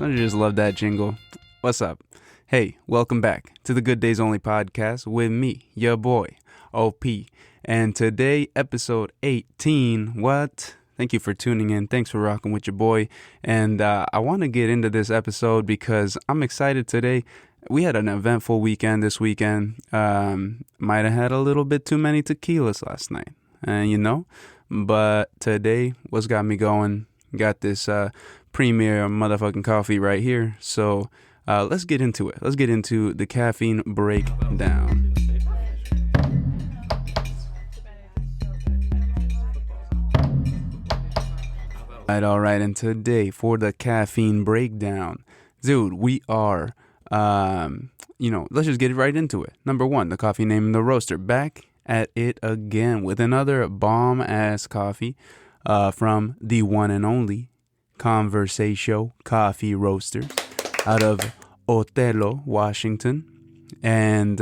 Don't you just love that jingle? What's up? Hey, welcome back to the Good Days Only podcast with me, your boy, OP. And today, episode 18. What? Thank you for tuning in. Thanks for rocking with your boy. And I want to get into this episode because I'm excited today. We had an eventful weekend this weekend. Might have had a little bit too many tequilas last night, but today, what's got me going? Got this premier motherfucking coffee right here. So let's get into it. Let's get into the caffeine breakdown. All right. And today for the caffeine breakdown, dude, we are, let's just get right into it. Number one, the coffee name and the roaster. Back at it again with another bomb-ass coffee from the one and only Conversation Coffee Roaster out of Othello, Washington. And,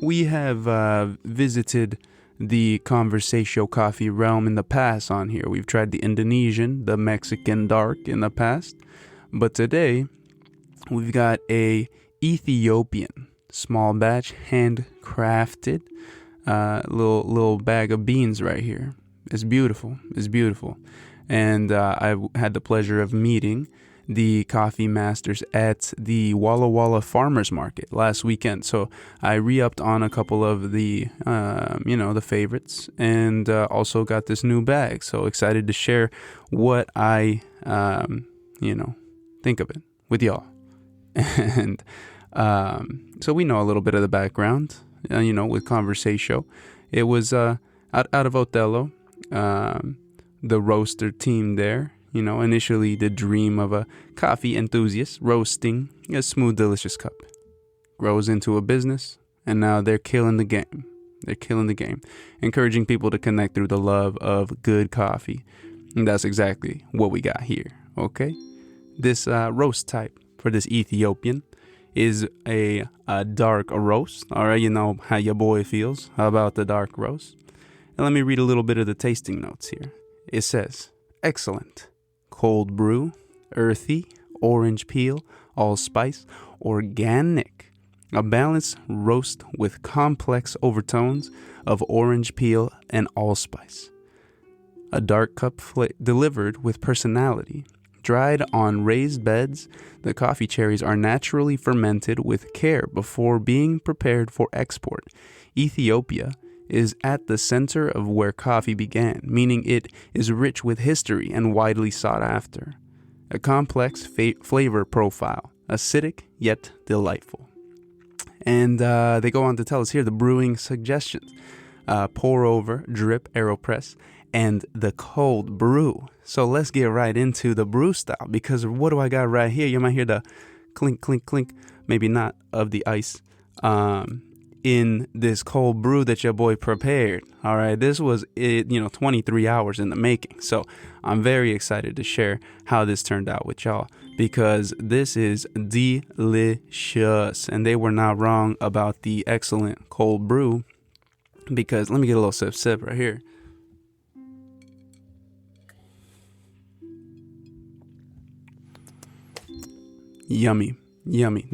we have visited the Conversation Coffee realm in the past on here. We've tried the Indonesian, the Mexican dark in the past. But today, we've got a Ethiopian small batch, handcrafted little bag of beans right here. It's beautiful. And I had the pleasure of meeting the coffee masters at the Walla Walla Farmers Market last weekend. So I re-upped on a couple of the, the favorites, and also got this new bag. So excited to share what I, think of it with y'all. And so we know a little bit of the background, with Conversation. It was out of Othello. The roaster team there, initially the dream of a coffee enthusiast roasting a smooth, delicious cup. Grows into a business, and now they're killing the game. Encouraging people to connect through the love of good coffee. And that's exactly what we got here, okay? This roast type for this Ethiopian is a dark roast. All right, you know how your boy feels about the dark roast. And let me read a little bit of the tasting notes here. It says, excellent, cold brew, earthy, orange peel, allspice, organic. A balanced roast with complex overtones of orange peel and allspice. A dark cup delivered with personality. Dried on raised beds, the coffee cherries are naturally fermented with care before being prepared for export. Ethiopia is at the center of where coffee began, meaning it is rich with history and widely sought after. A complex flavor profile, acidic yet delightful. And they go on to tell us here the brewing suggestions. Pour over, drip, AeroPress, and the cold brew. So let's get right into the brew style, because what do I got right here? You might hear the clink, clink, clink, maybe not of the ice, in this cold brew that your boy prepared. All right, this was 23 hours in the making. So I'm very excited to share how this turned out with y'all, because this is delicious, and they were not wrong about the excellent cold brew. Because let me get a little sip right here. Yummy,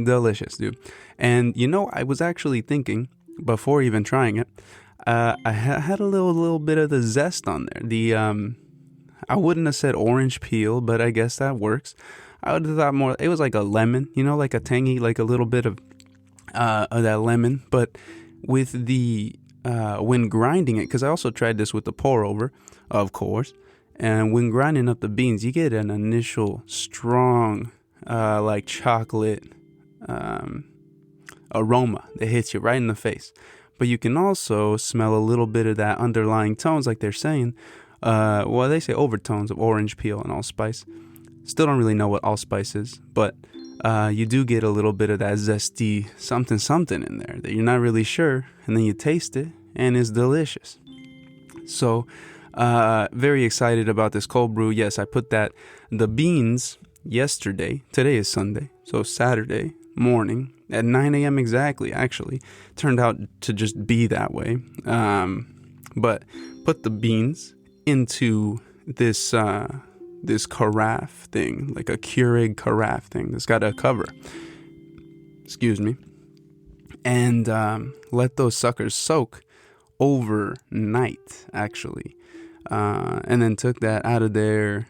delicious, dude. And I was actually thinking before even trying it, I had a little bit of the zest on there. The I wouldn't have said orange peel, but I guess that works. I would have thought more. It was like a lemon, like a tangy, like a little bit of that lemon. But with the when grinding it, because I also tried this with the pour over, of course. And when grinding up the beans, you get an initial strong, like chocolate aroma that hits you right in the face. But you can also smell a little bit of that underlying tones, like they're saying. They say overtones of orange peel and allspice. Still don't really know what allspice is, but you do get a little bit of that zesty something in there that you're not really sure, and then you taste it, and it's delicious. So, very excited about this cold brew. Yes, I put the beans yesterday. Today is Sunday, so Saturday morning at 9 a.m. exactly, actually. Turned out to just be that way. But put the beans into this this carafe thing, like a Keurig carafe thing that's got a cover. Excuse me. And let those suckers soak overnight, actually. And then took that out of there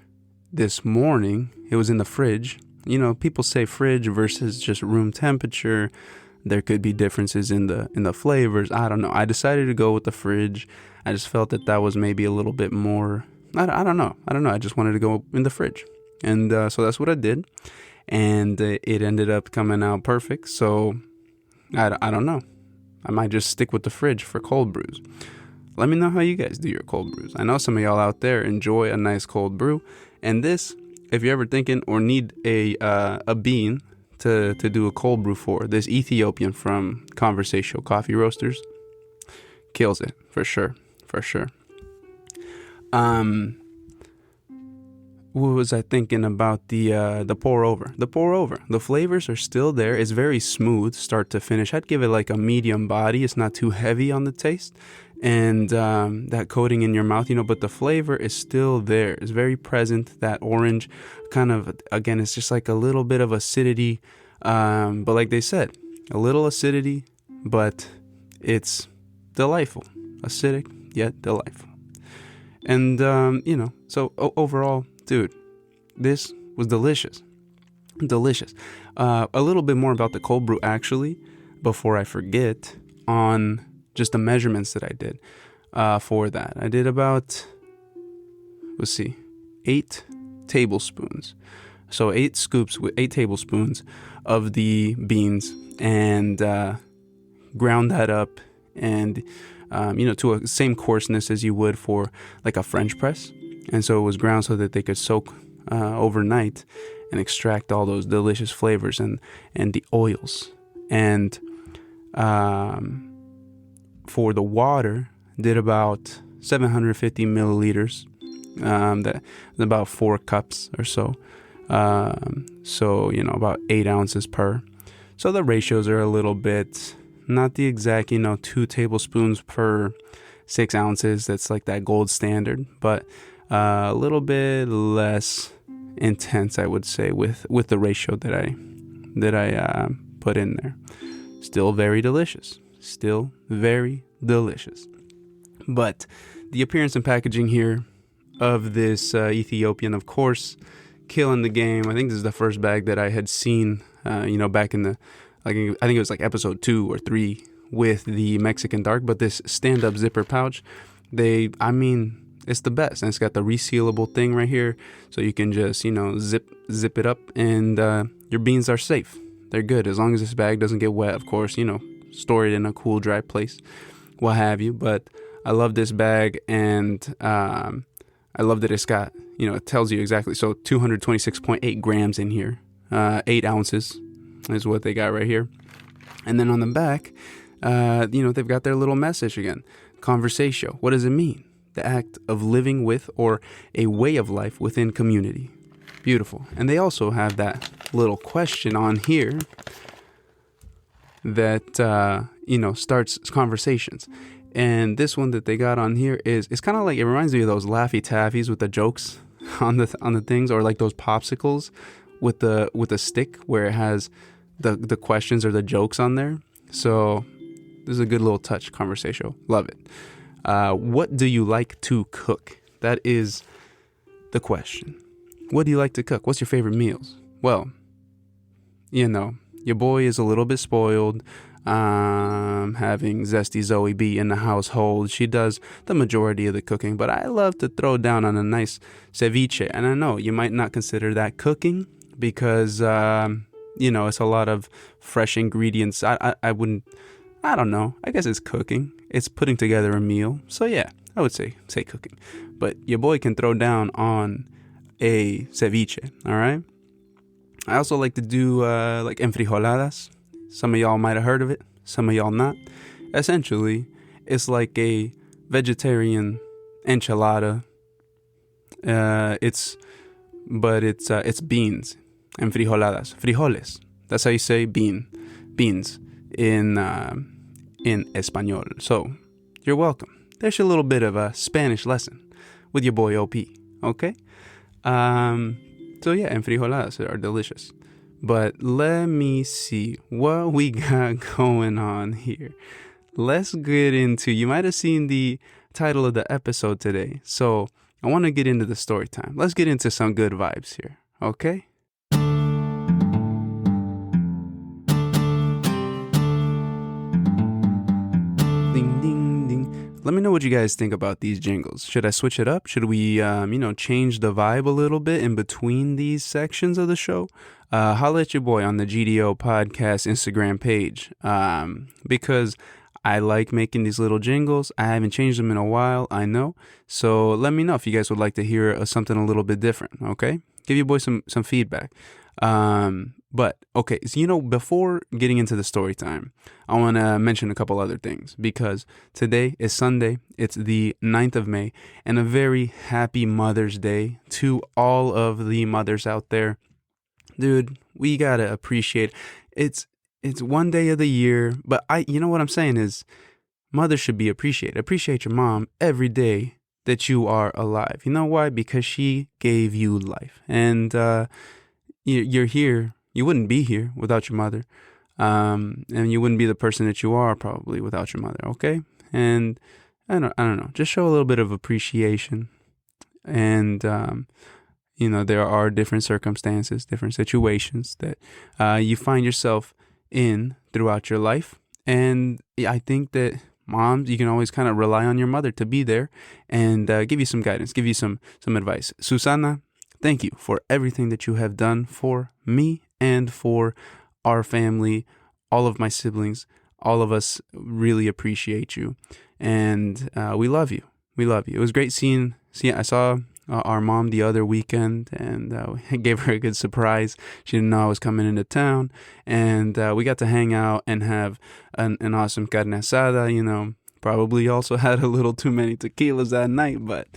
this morning. It was in the fridge. You know, people say fridge versus just room temperature. There could be differences in the flavors. I don't know. I decided to go with the fridge. I just felt that was maybe a little bit more. I don't know. I just wanted to go in the fridge. And so that's what I did. And it ended up coming out perfect. So I don't know. I might just stick with the fridge for cold brews. Let me know how you guys do your cold brews. I know some of y'all out there enjoy a nice cold brew. And this, if you're ever thinking or need a bean to do a cold brew for, this Ethiopian from Conversation Coffee Roasters kills it for sure. What was I thinking about the pour over? The pour over. The flavors are still there. It's very smooth, start to finish. I'd give it like a medium body. It's not too heavy on the taste, and that coating in your mouth, but the flavor is still there. It's very present. That orange, kind of, again, it's just like a little bit of acidity, but like they said, a little acidity, but it's delightful. Acidic yet delightful. And so overall, dude, this was delicious. A little bit more about the cold brew, actually, before I forget, on just the measurements that I did for that. I did about, 8 tablespoons. So 8 scoops with 8 tablespoons of the beans, and ground that up, and to a same coarseness as you would for like a French press. And so it was ground so that they could soak overnight and extract all those delicious flavors and the oils. And for the water, did about 750 milliliters. That's about 4 cups or so. So about 8 ounces per. So the ratios are a little bit, not the exact 2 tablespoons per 6 ounces. That's like that gold standard, but a little bit less intense, I would say, with the ratio that I put in there. Still very delicious. But the appearance and packaging here of this Ethiopian, of course, killing the game. I think this is the first bag that I had seen, back in the, I think it was like episode 2 or 3 with the Mexican dark. But this stand-up zipper pouch, it's the best. And it's got the resealable thing right here, so you can just zip it up, and your beans are safe. They're good as long as this bag doesn't get wet. Of course, store it in a cool, dry place, what have you. But I love this bag, and I love that it's got, it tells you exactly. So 226.8 grams in here, 8 ounces is what they got right here. And then on the back, they've got their little message again. Conversation. What does it mean? The act of living with, or a way of life within community. Beautiful. And they also have that little question on here that, starts conversations. And this one that they got on here it's kind of like, it reminds me of those Laffy Taffies with the jokes on the things, or like those popsicles with the stick where it has the questions or the jokes on there. So this is a good little touch. Conversation. Love it. What do you like to cook? That is the question. What do you like to cook? What's your favorite meals? Well, your boy is a little bit spoiled. Having Zesty Zoe B in the household. She does the majority of the cooking, but I love to throw down on a nice ceviche. And I know you might not consider that cooking because, it's a lot of fresh ingredients. I don't know. I guess it's cooking. It's putting together a meal. So yeah, I would say cooking. But your boy can throw down on a ceviche, all right? I also like to do like enfrijoladas. Some of y'all might have heard of it. Some of y'all not. Essentially, it's like a vegetarian enchilada. It's beans. Enfrijoladas. Frijoles. That's how you say beans in Espanol. So, you're welcome. There's a little bit of a Spanish lesson with your boy OP. Okay? So yeah, enfrijoladas are delicious. But let me see what we got going on here. Let's get into, you might have seen the title of the episode today. So I want to get into the story time. Let's get into some good vibes here, okay? Ding, ding, ding. Let me know what you guys think about these jingles. Should I switch it up? Should we, change the vibe a little bit in between these sections of the show? Holla at your boy on the GDO podcast Instagram page. Because I like making these little jingles. I haven't changed them in a while, I know. So let me know if you guys would like to hear something a little bit different, okay? Give your boy some feedback. But okay, so before getting into the story time, I want to mention a couple other things because today is Sunday. It's the 9th of May, and a very happy Mother's Day to all of the mothers out there. Dude, we gotta appreciate it's one day of the year, but what I'm saying is mothers should be appreciated. Appreciate your mom every day that you are alive. You know why? Because she gave you life, and you're here. You wouldn't be here without your mother, and you wouldn't be the person that you are probably without your mother. Okay, and I don't know. Just show a little bit of appreciation, and there are different circumstances, different situations that you find yourself in throughout your life, and I think that moms, you can always kind of rely on your mother to be there and give you some guidance, give you some advice. Susana, thank you for everything that you have done for me and for our family, all of my siblings. All of us really appreciate you, and we love you. We love you. It was great seeing. I saw our mom the other weekend, and I gave her a good surprise. She didn't know I was coming into town, and we got to hang out and have an awesome carne asada. Probably also had a little too many tequilas that night, but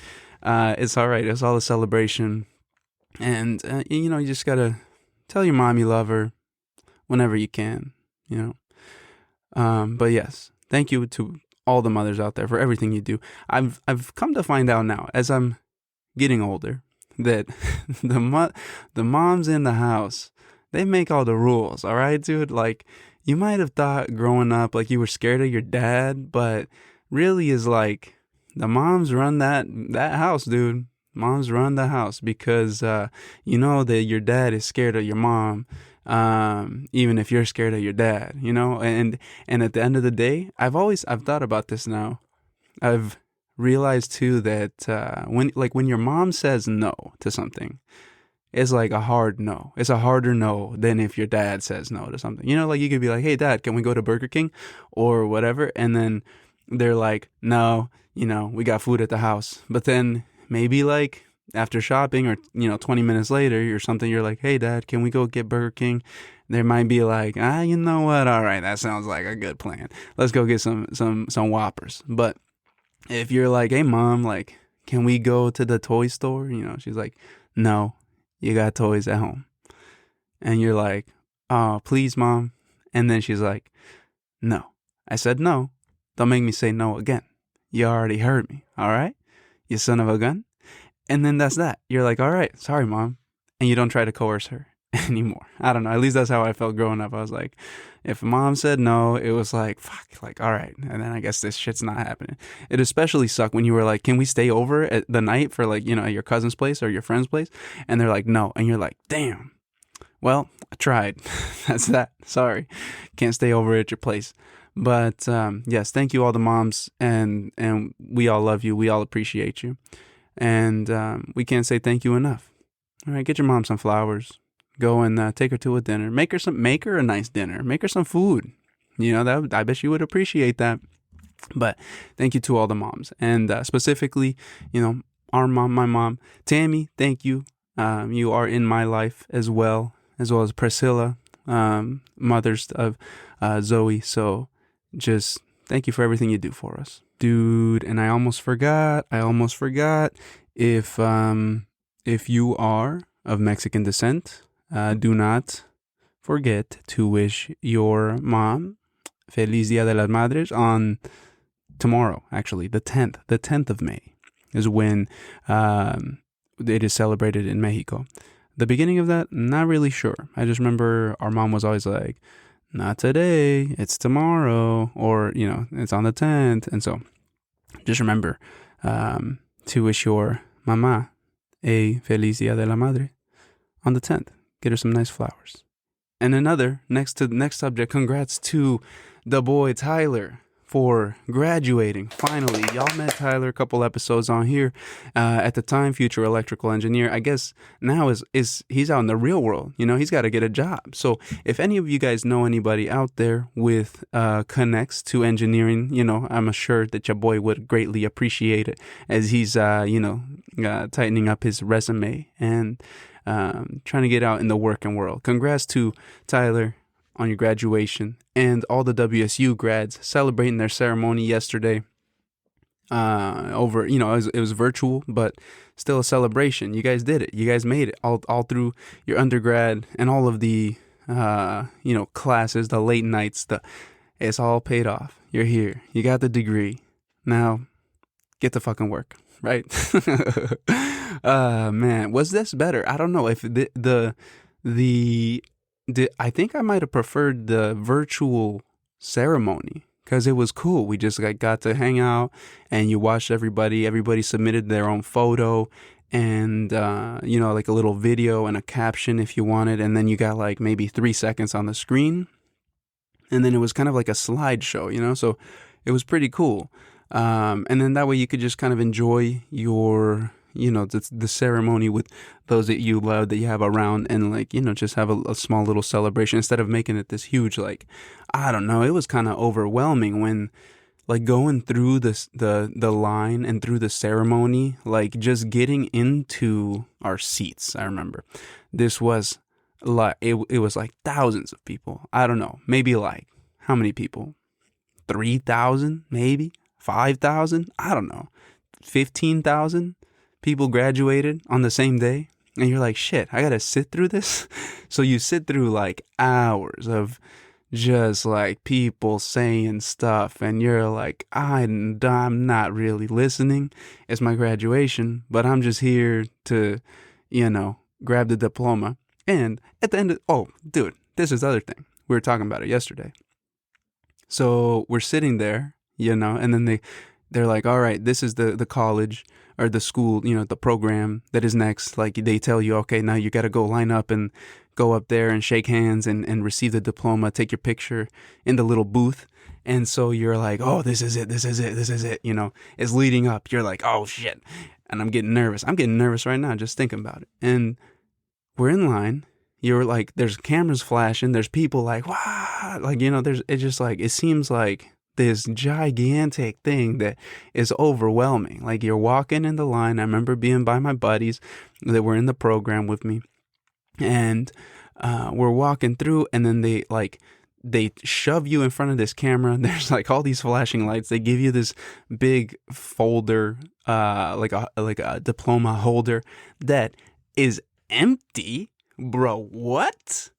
it's all right. It's all a celebration, and you just gotta tell your mom you love her whenever you can. But yes, thank you to all the mothers out there for everything you do. I've come to find out now, as I'm getting older, that the moms in the house, they make all the rules. All right, dude. Like, you might have thought growing up like you were scared of your dad, but really is like the moms run that house, dude. Moms run the house because you know that your dad is scared of your mom, even if you're scared of your dad. And at the end of the day, I've thought about this now. I've realized too that when your mom says no to something, it's like a hard no. It's a harder no than if your dad says no to something. Like you could be like, "Hey, Dad, can we go to Burger King or whatever?" And then they're like, "No, we got food at the house." But then maybe like after shopping or 20 minutes later or something, you're like, "Hey, Dad, can we go get Burger King?" They might be like, you know what? All right, that sounds like a good plan. Let's go get some Whoppers. But if you're like, "Hey, Mom, like, can we go to the toy store?" She's like, "No, you got toys at home." And you're like, "Oh, please, Mom." And then she's like, "No, I said no. Don't make me say no again. You already heard me, all right? You son of a gun." And then that's that. You're like, "All right, sorry, Mom." And you don't try to coerce her anymore. I don't know. At least that's how I felt growing up. I was like, if Mom said no, it was like, fuck, like, all right. And then I guess this shit's not happening. It especially sucked when you were like, "Can we stay over at the night for like, at your cousin's place or your friend's place?" And they're like, "No." And you're like, damn. Well, I tried. That's that. Sorry. Can't stay over at your place. But yes, thank you all the moms, and we all love you. We all appreciate you. And we can't say thank you enough. All right, get your mom some flowers. Go and take her to a dinner. Make her a nice dinner. Make her some food. I bet she would appreciate that. But thank you to all the moms, and specifically, our mom, my mom, Tammy. Thank you. You are in my life as well as Priscilla, mothers of Zoe. So just thank you for everything you do for us, dude. And I almost forgot. If you are of Mexican descent, do not forget to wish your mom Feliz Dia de las Madres on tomorrow. Actually, the 10th of May is when it is celebrated in Mexico. The beginning of that, not really sure. I just remember our mom was always like, not today, it's tomorrow, or, it's on the 10th. And so just remember to wish your mamá a feliz Día de la Madre on the 10th. Get her some nice flowers. And next subject, congrats to the boy Tyler for graduating. Finally, y'all met Tyler a couple episodes on here. At the time, future electrical engineer. I guess now is he's out in the real world. He's got to get a job. So if any of you guys know anybody out there with connects to engineering, I'm assured that your boy would greatly appreciate it as he's tightening up his resume and trying to get out in the working world. Congrats to Tyler on your graduation, and all the WSU grads celebrating their ceremony yesterday. It was virtual, but still a celebration. You guys did it. You guys made it all through your undergrad and all of the classes, the late nights. It's all paid off. You're here. You got the degree. Now, get to fucking work, right? Man, was this better? I don't know if I think I might have preferred the virtual ceremony because it was cool. We just got to hang out and you watched everybody submitted their own photo and, like a little video and a caption if you wanted. And then you got like maybe 3 seconds on the screen. And then it was kind of like a slideshow, so it was pretty cool. And then that way you could just kind of enjoy your the ceremony with those that you love, that you have around, and just have a small little celebration instead of making it this huge, I don't know. It was kind of overwhelming when going through the line and through the ceremony, just getting into our seats. I remember this was it was thousands of people. I don't know, maybe how many people? 3,000, maybe 5,000. I don't know, 15,000. People graduated on the same day, and you're like, shit, I gotta sit through this. So you sit through hours of just people saying stuff, and you're like, I'm not really listening. It's my graduation, but I'm just here to, grab the diploma. And at the end dude, this is the other thing. We were talking about it yesterday. So we're sitting there, and then they're like, all right, this is the college or the school, the program that is next. They tell you, okay, now you got to go line up and go up there and shake hands and receive the diploma, take your picture in the little booth. And so you're like, oh, this is it. It's leading up. You're like, oh shit. And I'm getting nervous. I'm getting nervous right now just thinking about it. And we're in line. You're there's cameras flashing. There's people wow. It seems like this gigantic thing that is overwhelming. You're walking in the line. I remember being by my buddies that were in the program with me, and we're walking through, and then they shove you in front of this camera. There's all these flashing lights. They give you this big folder, like a diploma holder that is empty, bro. What?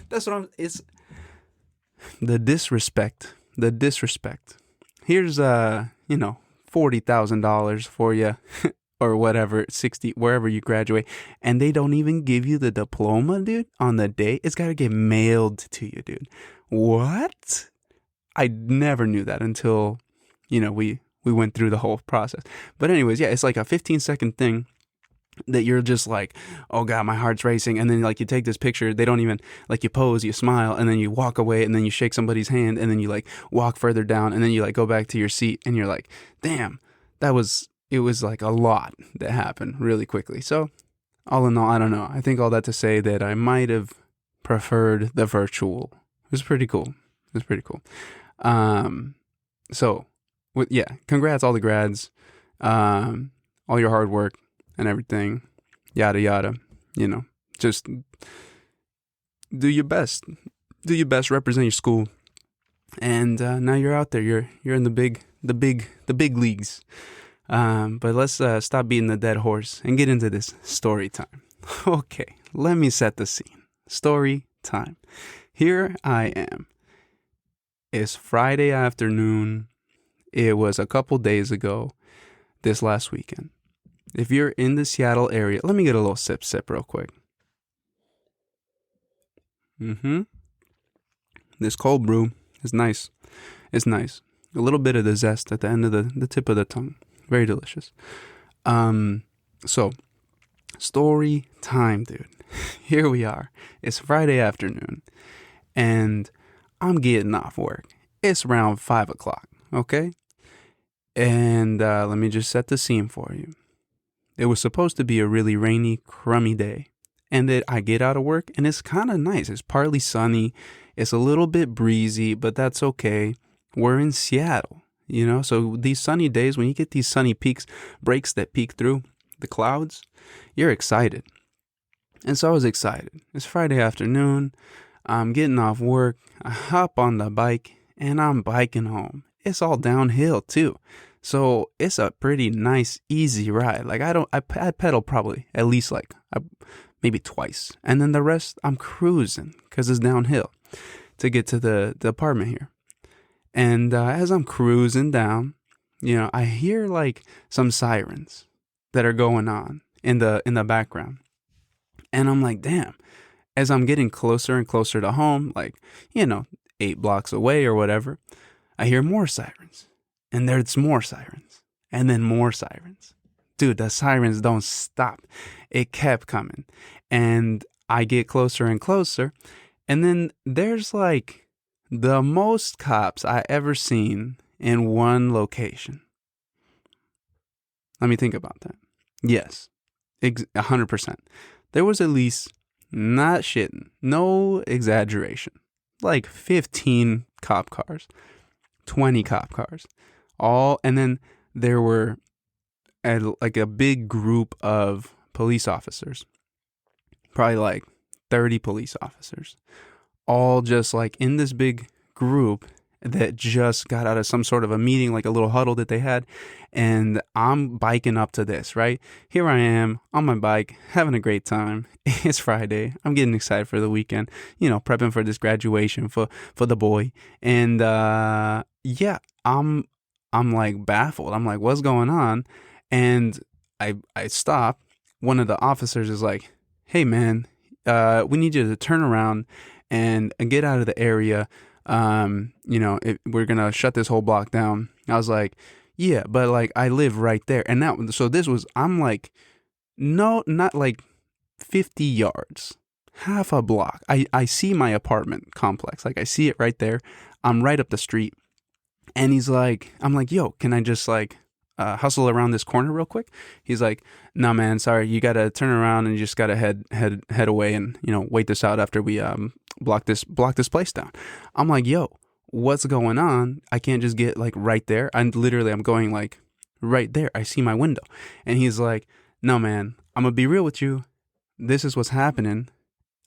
That's what it's. The disrespect. Here's $40,000 for you or whatever, 60, wherever you graduate, and they don't even give you the diploma, dude, on the day. It's got to get mailed to you, dude. What? I never knew that until, we went through the whole process. But anyways, yeah, it's a 15-second thing that you're just oh God, my heart's racing. And then you take this picture, they don't even you pose, you smile, and then you walk away, and then you shake somebody's hand, and then you walk further down, and then you go back to your seat, and you're like, damn, it was a lot that happened really quickly. So all in all, I don't know. I think all that to say that I might have preferred the virtual. It was pretty cool. So congrats all the grads, all your hard work and everything, yada yada. Just do your best. Represent your school, and now you're out there. You're in the big leagues. But let's stop beating the dead horse and get into this story time. Okay, let me set the scene. Story time. Here I am. It's Friday afternoon. It was a couple days ago, this last weekend. If you're in the Seattle area, let me get a little sip real quick. Mm-hmm. This cold brew is nice. It's nice. A little bit of the zest at the end of the tip of the tongue. Very delicious. So story time, dude. Here we are. It's Friday afternoon, and I'm getting off work. It's around 5 o'clock, okay? And let me just set the scene for you. It was supposed to be a really rainy, crummy day. And then I get out of work, and it's kind of nice. It's partly sunny. It's a little bit breezy, but that's okay. We're in Seattle, So these sunny days, when you get these sunny breaks that peek through the clouds, you're excited. And so I was excited. It's Friday afternoon. I'm getting off work. I hop on the bike, and I'm biking home. It's all downhill too. So it's a pretty nice, easy ride. Like I pedal probably at least maybe twice. And then the rest I'm cruising because it's downhill to get to the apartment here. And as I'm cruising down, I hear like some sirens that are going on in the background. And I'm like, damn, as I'm getting closer and closer to home, 8 blocks away or whatever, I hear more sirens. And there's more sirens. And then more sirens. Dude, the sirens don't stop. It kept coming. And I get closer and closer. And then there's like the most cops I ever seen in one location. Let me think about that. Yes, 100%. There was at least, not shitting, no exaggeration, like 15 cop cars, 20 cop cars, and then there were a big group of police officers, probably like 30 police officers, all just like in this big group that just got out of some sort of a meeting, like a little huddle that they had. And I'm biking up to this, right? Here I am on my bike, having a great time. It's Friday. I'm getting excited for the weekend, prepping for this graduation for the boy. And yeah, I'm like baffled. I'm like, what's going on? And I stop. One of the officers is like, hey man, we need you to turn around and get out of the area. We're going to shut this whole block down. I was like, yeah, but like I live right there. And I'm like, no, not like 50 yards, half a block. I see my apartment complex. Like I see it right there. I'm right up the street. And I'm like, yo, can I just hustle around this corner real quick? He's like, no man, sorry, you gotta turn around and you just gotta head away and wait this out after we block this place down. I'm like, yo, what's going on? I can't just get like right there. I'm going like right there. I see my window. And he's like, no man, I'm gonna be real with you. This is what's happening.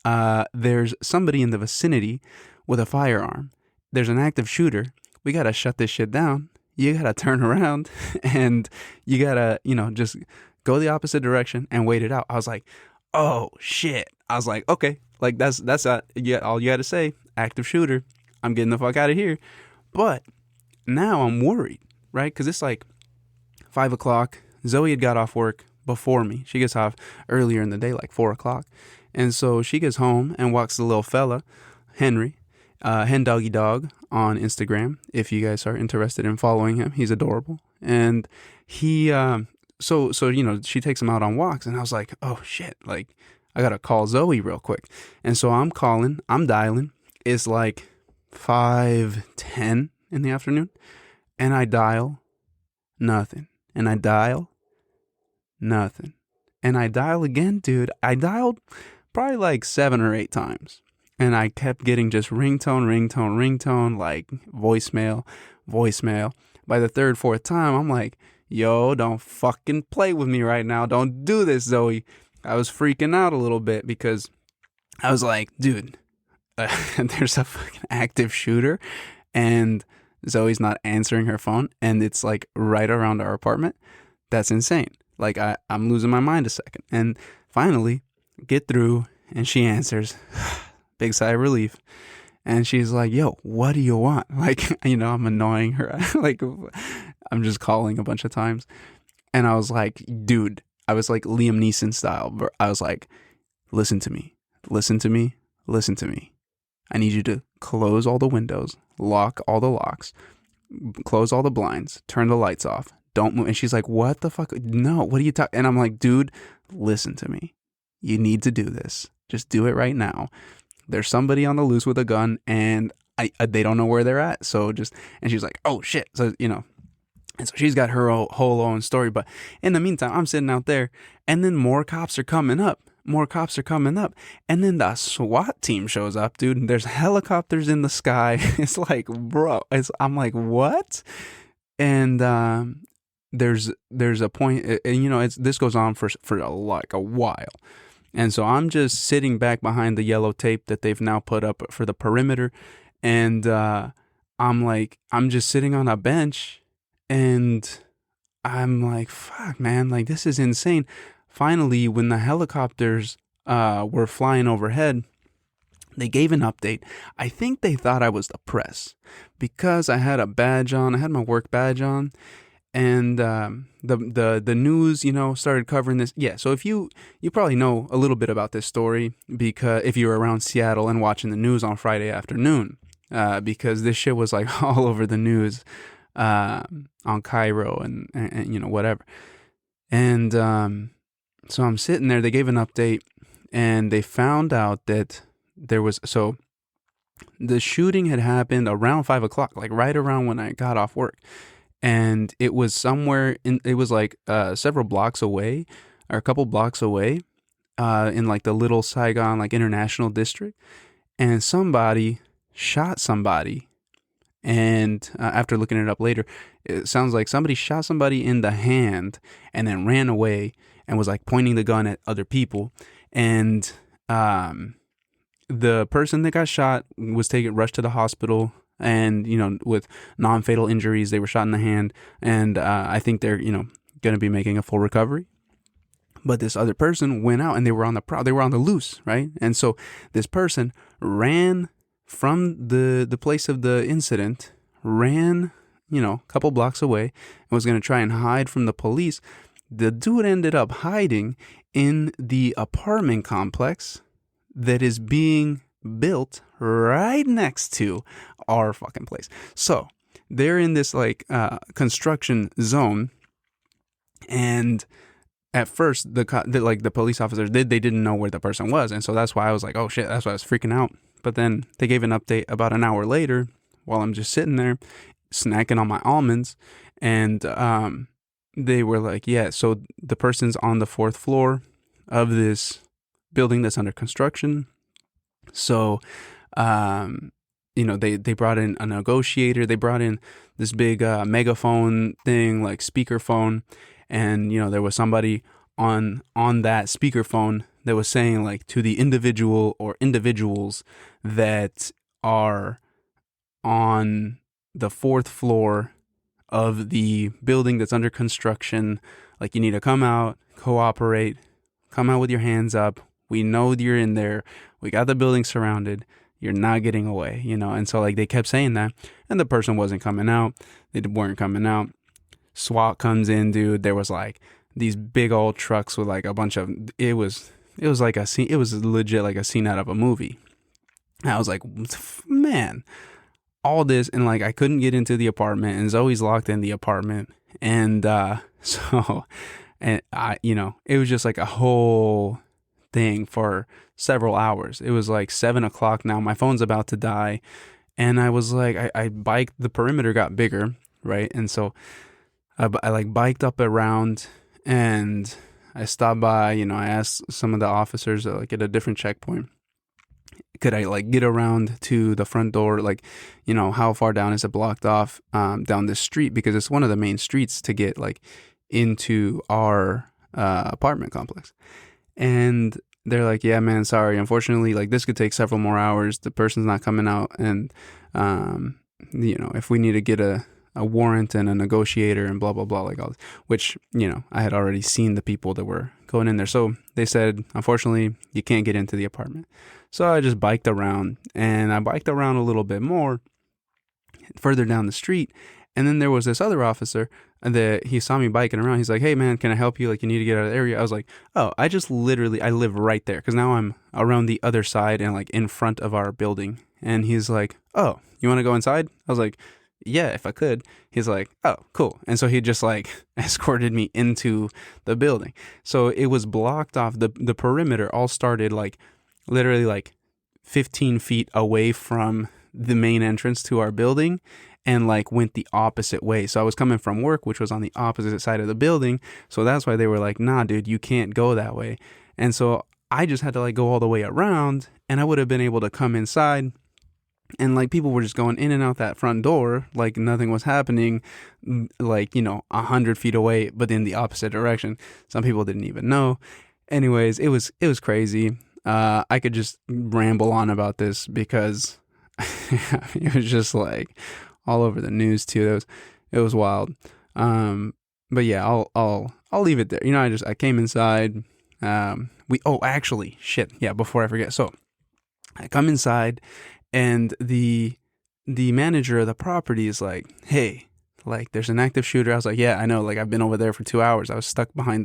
There's somebody in the vicinity with a firearm. There's an active shooter. We gotta shut this shit down. You gotta turn around and you gotta, just go the opposite direction and wait it out. I was like, oh shit. I was like, okay, like that's all you gotta say. Active shooter. I'm getting the fuck out of here. But now I'm worried, right? Because it's like 5 o'clock. Zoe had got off work before me. She gets off earlier in the day, like 4 o'clock. And so she gets home and walks the little fella, Henry, Hen Doggy Dog on Instagram. If you guys are interested in following him, he's adorable. And he, so she takes him out on walks, and I was like, oh shit, like I gotta call Zoe real quick. And so I'm dialing. It's like 5:10 in the afternoon, and I dial nothing, and I dial nothing, and I dial again, dude. I dialed probably like 7 or 8 times. And I kept getting just ringtone, like voicemail. By the 3rd, 4th time, I'm like, yo, don't fucking play with me right now. Don't do this, Zoe. I was freaking out a little bit because I was like, dude, there's a fucking active shooter and Zoe's not answering her phone and it's like right around our apartment. That's insane. Like I'm losing my mind a second. And finally get through and she answers. Big sigh of relief. And she's like, yo, what do you want? Like, I'm annoying her. Like, I'm just calling a bunch of times. And I was like, dude, I was like Liam Neeson style. I was like, listen to me, listen to me, listen to me. I need you to close all the windows, lock all the locks, close all the blinds, turn the lights off. Don't move. And she's like, what the fuck? No, what are you talking? And I'm like, dude, listen to me. You need to do this. Just do it right now. There's somebody on the loose with a gun, and they don't know where they're at. So just, and she's like, oh shit. So, you know, and so she's got her whole own story. But in the meantime, I'm sitting out there, and then more cops are coming up. And then the SWAT team shows up, dude. There's helicopters in the sky. It's like, bro, I'm like, what? And there's a point, and you know, this goes on for like a while. And so I'm just sitting back behind the yellow tape that they've now put up for the perimeter. And I'm just sitting on a bench, and I'm like, fuck, man, like this is insane. Finally, when the helicopters were flying overhead, they gave an update. I think they thought I was the press because I had a badge on. I had my work badge on, and the news, you know, started covering this. Yeah, so if you probably know a little bit about this story because if you were around Seattle and watching the news on Friday afternoon, because this shit was like all over the news on Cairo and you know, whatever. And so I'm sitting there, they gave an update, and they found out that there was, so the shooting had happened around 5 o'clock, like right around when I got off work. And it was it was like several blocks away, or a couple blocks away, in like the Little Saigon, like International District. And somebody shot somebody. And after looking it up later, it sounds like somebody shot somebody in the hand and then ran away and was like pointing the gun at other people. And the person that got shot was rushed to the hospital, and, you know, with non-fatal injuries. They were shot in the hand, and I think they're, you know, going to be making a full recovery. But this other person went out, and they were on the loose, right? And so this person ran from the place of the incident, ran, you know, a couple blocks away, and was going to try and hide from the police. The dude ended up hiding in the apartment complex that is being built right next to our fucking place. So they're in this like construction zone, and at first the police officers they didn't know where the person was, and so that's why I was like, oh shit, that's why I was freaking out. But then they gave an update about an hour later while I'm just sitting there snacking on my almonds, and they were like, yeah, so the person's on the 4th floor of this building that's under construction. So, you know, they brought in a negotiator. They brought in this big megaphone thing, like speakerphone. And, you know, there was somebody on that speakerphone that was saying, like, to the individual or individuals that are on the 4th floor of the building that's under construction, like, you need to come out, cooperate, come out with your hands up. We know you're in there. We got the building surrounded. You're not getting away, you know? And so, like, they kept saying that, and the person wasn't coming out. They weren't coming out. SWAT comes in, dude. There was, like, these big old trucks with, like, a bunch of, it was like a scene. It was legit like a scene out of a movie. And I was like, man, all this, and, like, I couldn't get into the apartment, and Zoe's locked in the apartment. And so, and I, you know, it was just like a whole thing for several hours. It was like 7 o'clock now. My phone's about to die. And I was like, I biked, the perimeter got bigger, right? And so I like biked up around, and I stopped by, you know, I asked some of the officers like at a different checkpoint, could I like get around to the front door? Like, you know, how far down is it blocked off down this street? Because it's one of the main streets to get like into our apartment complex. And they're like, yeah, man, sorry. Unfortunately, like this could take several more hours. The person's not coming out. And, you know, if we need to get a warrant and a negotiator and blah, blah, blah, like all this, which, you know, I had already seen the people that were going in there. So they said, unfortunately, you can't get into the apartment. So I just biked around, and I biked around a little bit more further down the street. And then there was this other officer he saw me biking around. He's like, "Hey man, can I help you? Like, you need to get out of the area." I was like, "Oh, I just literally I live right there because now I'm around the other side and like in front of our building." And he's like, "Oh, you want to go inside?" I was like, "Yeah, if I could." He's like, "Oh, cool." And so he just like escorted me into the building. So it was blocked off. The perimeter all started like literally like 15 feet away from the main entrance to our building and like went the opposite way. So I was coming from work, which was on the opposite side of the building. So that's why they were like, "Nah, dude, you can't go that way." And so I just had to like go all the way around, and I would have been able to come inside, and like people were just going in and out that front door like nothing was happening, like, 100 feet away, but in the opposite direction. Some people didn't even know. Anyways, it was crazy. I could just ramble on about this because it was just like all over the news too. It was wild. But yeah, I'll leave it there. I came inside. Actually, shit. Yeah, before I forget. So I come inside, and the manager of the property is like, "Hey, like there's an active shooter." I was like, "Yeah, I know. Like I've been over there for 2 hours. I was stuck behind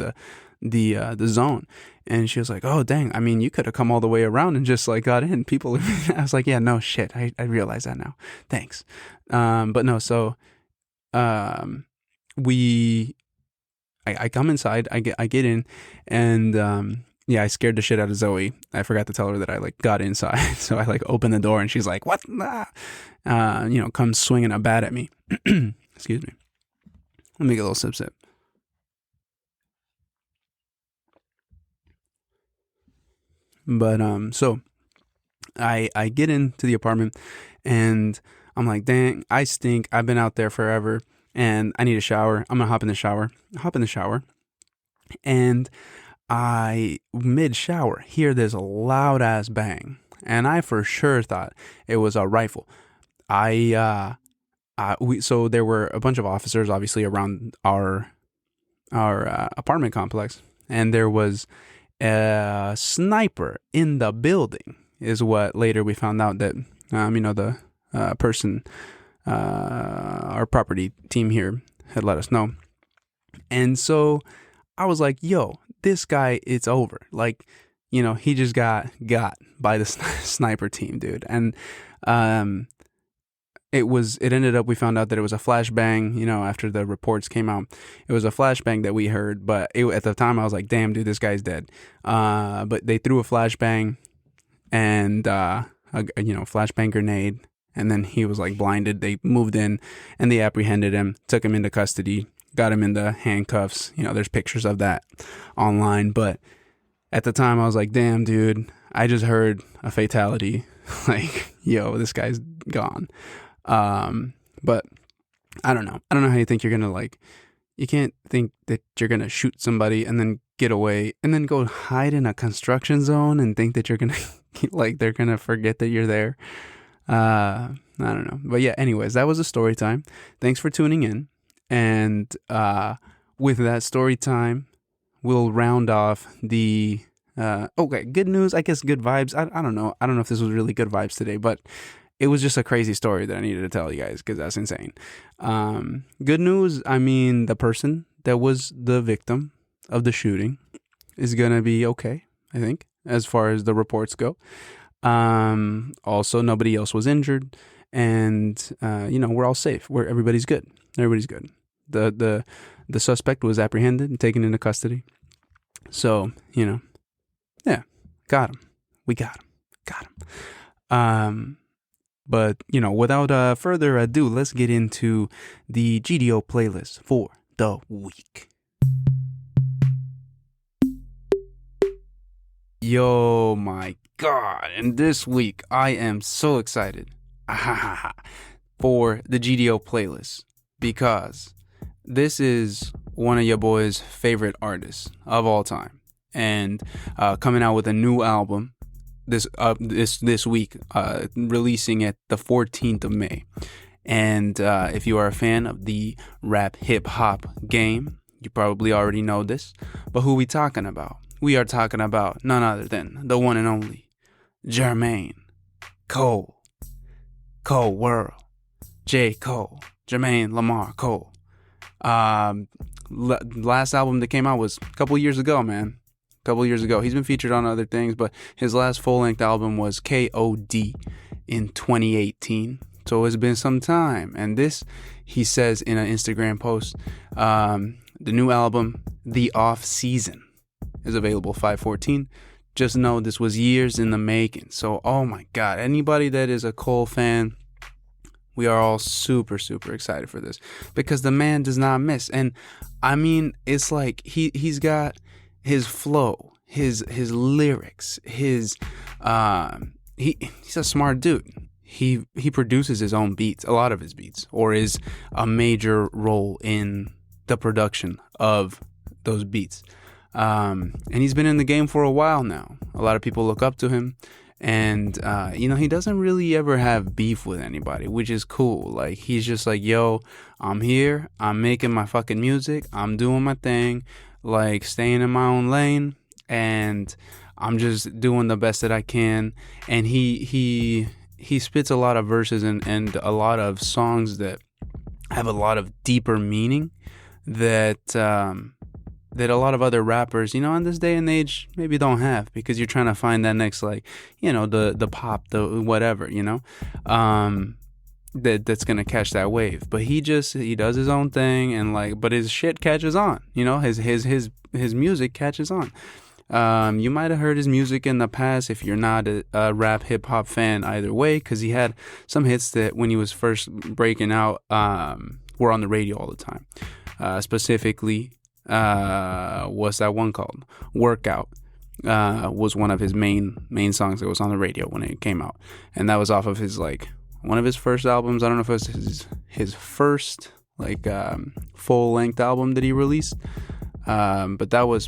the zone." And she was like, "Oh dang, I mean you could have come all the way around and just like got in." People I was like, "Yeah, no shit. I realize that now. Thanks." But no, so um we I come inside, I get in, and yeah, I scared the shit out of Zoe. I forgot to tell her that I like got inside, so I like opened the door, and she's like, "What?" Comes swinging a bat at me. Excuse me. Let me get a little sip. But so I get into the apartment, and I'm like, "Dang, I stink. I've been out there forever, and I need a shower. I'm gonna hop in the shower." Hop in the shower, and I mid shower hear this loud ass bang, and I for sure thought it was a rifle. I so there were a bunch of officers obviously around our apartment complex, and there was a sniper in the building. Is what later we found out that the person, our property team here had let us know. And so I was like, "Yo, this guy, it's over." Like, he just got by the sniper team, dude. And um, it ended up, we found out that it was a flashbang, after the reports came out. It was a flashbang that we heard, but at the time I was like, "Damn, dude, this guy's dead." But they threw a flashbang and, flashbang grenade. And then he was like blinded. They moved in and they apprehended him, took him into custody, got him in the handcuffs. There's pictures of that online. But at the time, I was like, "Damn, dude, I just heard a fatality." Like, yo, this guy's gone. But I don't know. I don't know how you think you're going to like, you can't think that you're going to shoot somebody and then get away and then go hide in a construction zone and think that you're going to, like, they're going to forget that you're there. I don't know. But yeah, anyways, that was a story time. Thanks for tuning in. And with that story time, we'll round off the okay, good news, I guess good vibes. I don't know. I don't know if this was really good vibes today, but it was just a crazy story that I needed to tell you guys because that's insane. Good news, I mean, the person that was the victim of the shooting is going to be okay, I think, as far as the reports go. Also, nobody else was injured, and we're all safe. Everybody's good. Everybody's good. The suspect was apprehended and taken into custody. So, yeah, got him. We got him. But without further ado, let's get into the GDO playlist for the week. Yo, my God. And this week, I am so excited for the GDO playlist because this is one of your boys' favorite artists of all time. And coming out with a new album this week, releasing it the 14th of May. And if you are a fan of the rap hip hop game, you probably already know this. But who we talking about? We are talking about none other than the one and only Jermaine Cole World, J. Cole, Jermaine Lamar Cole. Last album that came out was a couple years ago, man. A couple years ago. He's been featured on other things, but his last full-length album was KOD in 2018. So it's been some time. And this, he says in an Instagram post, the new album, The Off Season, is available 5/14. Just know this was years in the making. So, oh my God, anybody that is a Cole fan, we are all super, super excited for this because the man does not miss. And I mean, it's like he's got his flow, his lyrics, he's a smart dude. He produces his own beats, a lot of his beats, or is a major role in the production of those beats. And he's been in the game for a while now. A lot of people look up to him. And, he doesn't really ever have beef with anybody, which is cool. Like, he's just like, yo, I'm here. I'm making my fucking music. I'm doing my thing, like staying in my own lane. And I'm just doing the best that I can. And he spits a lot of verses and a lot of songs that have a lot of deeper meaning that a lot of other rappers, in this day and age maybe don't have, because you're trying to find that next, like, the pop, the whatever, that's gonna catch that wave. But he does his own thing, and like, but his shit catches on, his music catches on. You might have heard his music in the past if you're not a rap hip hop fan either way, because he had some hits that when he was first breaking out were on the radio all the time. Specifically, what's that one called? Workout was one of his main songs that was on the radio when it came out, and that was off of his, like, one of his first albums. I don't know if it was his first, like, full-length album that he released. But that was,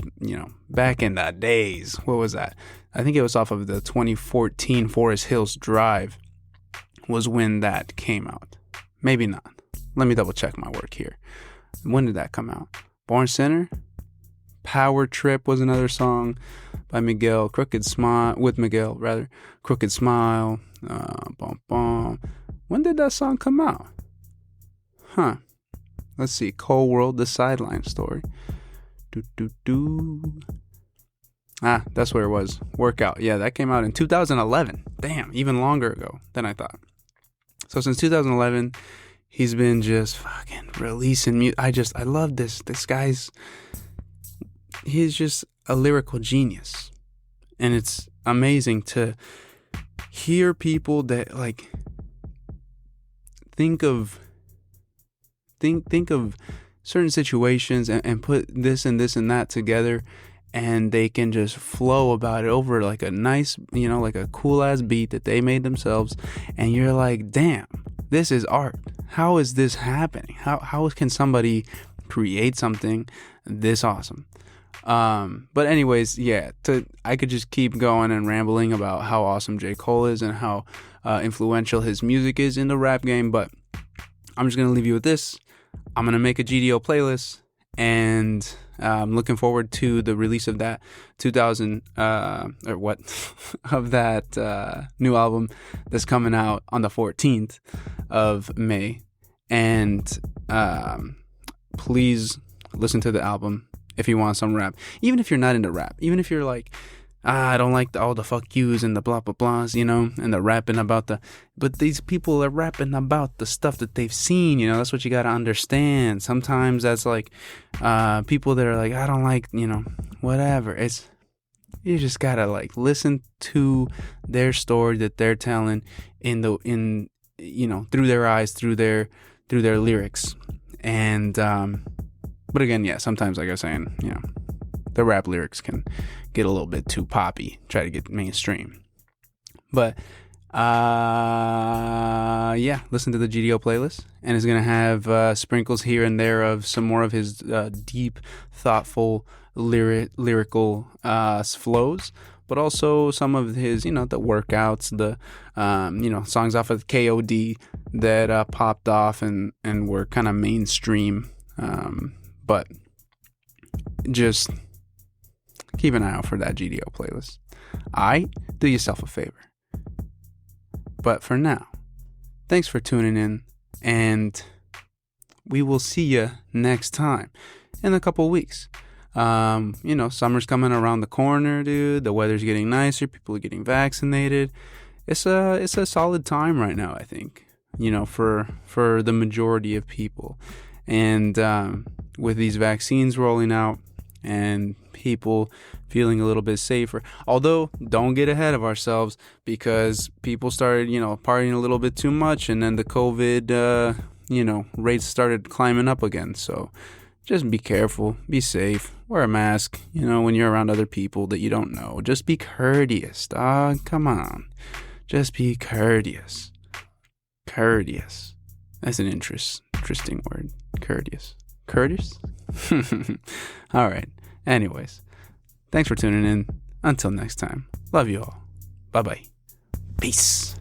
back in the days. What was that? I think it was off of the 2014 Forest Hills Drive was when that came out. Maybe not. Let me double check my work here. When did that come out? Born Sinner? Power Trip was another song by Miguel. Crooked Smile. When did that song come out? Let's see. Cold World, The Sideline Story. That's where it was. Workout. Yeah, that came out in 2011. Damn, even longer ago than I thought. So since 2011, he's been just fucking releasing music. I love this. This guy's, he's just a lyrical genius. And it's amazing to hear people that, like, think of certain situations and put this and this and that together, and they can just flow about it over like a nice, like a cool ass beat that they made themselves, and you're like, damn, this is art. How is this happening? How can somebody create something this awesome? But anyways, yeah, I could just keep going and rambling about how awesome J. Cole is and how influential his music is in the rap game, but I'm just gonna leave you with this. I'm going to make a GDO playlist, and I'm looking forward to the release of that new album that's coming out on the 14th of May. And please listen to the album if you want some rap. Even if you're not into rap, even if you're like, I don't like all the fuck yous and the blah blah blahs, and the rapping about but these people are rapping about the stuff that they've seen, that's what you gotta understand. Sometimes that's like people that are like, I don't like, whatever. You just gotta, like, listen to their story that they're telling through their eyes, through their lyrics. And but again, yeah, sometimes, like I was saying, the rap lyrics can get a little bit too poppy, try to get mainstream. But listen to the GDO playlist, and it's gonna have sprinkles here and there of some more of his deep, thoughtful, lyrical flows, but also some of his, the workouts, the songs off of KOD that popped off and were kind of mainstream. But just keep an eye out for that GDO playlist. Do yourself a favor. But for now, thanks for tuning in, and we will see you next time in a couple weeks. Summer's coming around the corner, dude. The weather's getting nicer. People are getting vaccinated. It's a solid time right now, I think, for the majority of people. And with these vaccines rolling out and people feeling a little bit safer. Although, don't get ahead of ourselves, because people started, partying a little bit too much, and then the COVID, rates started climbing up again. So just be careful, be safe, wear a mask, when you're around other people that you don't know. Just be courteous, dog. Come on. Just be courteous. Courteous. That's an interesting word. Courteous. Courteous? All right. Anyways, thanks for tuning in. Until next time. Love you all. Bye-bye. Peace.